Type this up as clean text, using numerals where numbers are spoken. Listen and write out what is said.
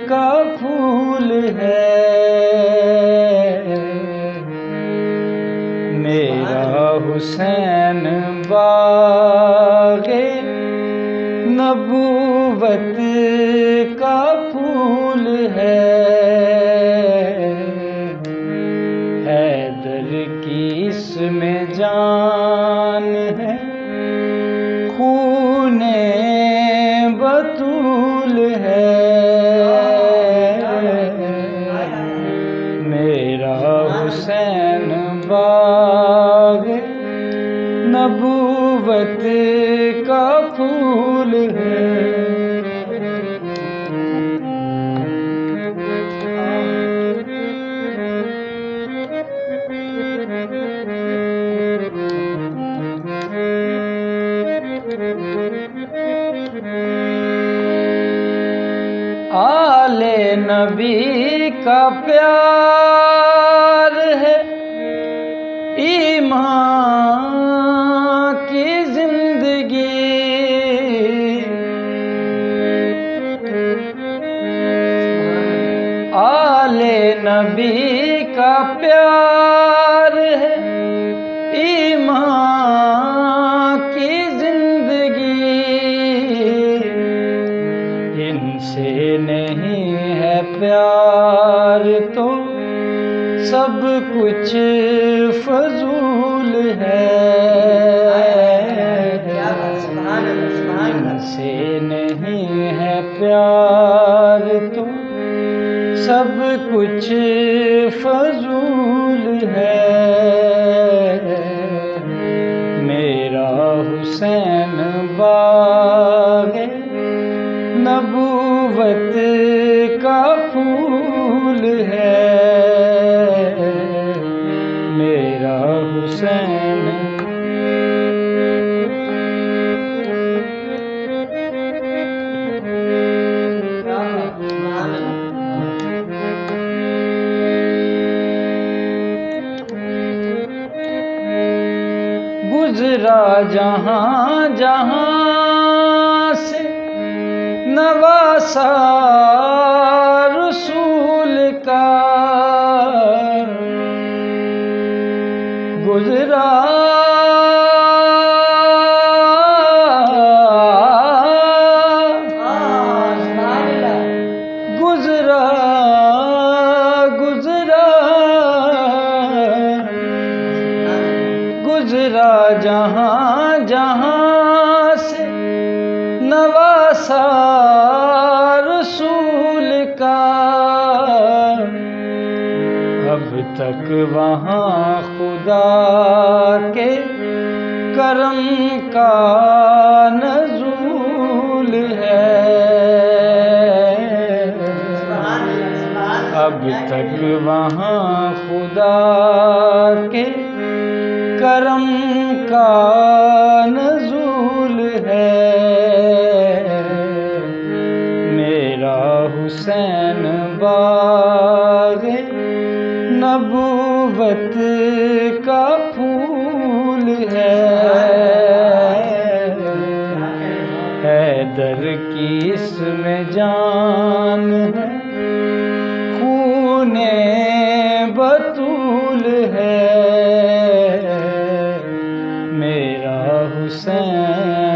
का फूल है, मेरा हुसैन बाग़े नबूवत का फूल है। हैदर की इसमें जान है, खूने बतूल है, मेरा हुसैन बाग़े नबूवत का फूल है। आले नबी का प्यार है, ईमान की जिंदगी, आले नबी का प्यार है, ईमान की जिंदगी, इनसे नहीं है प्यार तो सब कुछ फजूल है। इनसे नहीं है प्यार तो सब कुछ फजूल है, मेरा हुसैन बाग़े नबूवत का फूल है, मेरा हुसैन। गुजरा जहाँ जहाँ से नवासा रसूल का, गुजरा गुजरा गुजरा गुजरा जहाँ जहाँ से नवासा रसूल का, अब तक वहाँ खुदा के करम का नज़ूल है, अब तक वहाँ खुदा के करम का नज़ूल है, मेरा हुसैन बाग़े नबूवत का फूल है। हैदर की इसमें जान है, खूने बतूल है, मेरा हुसैन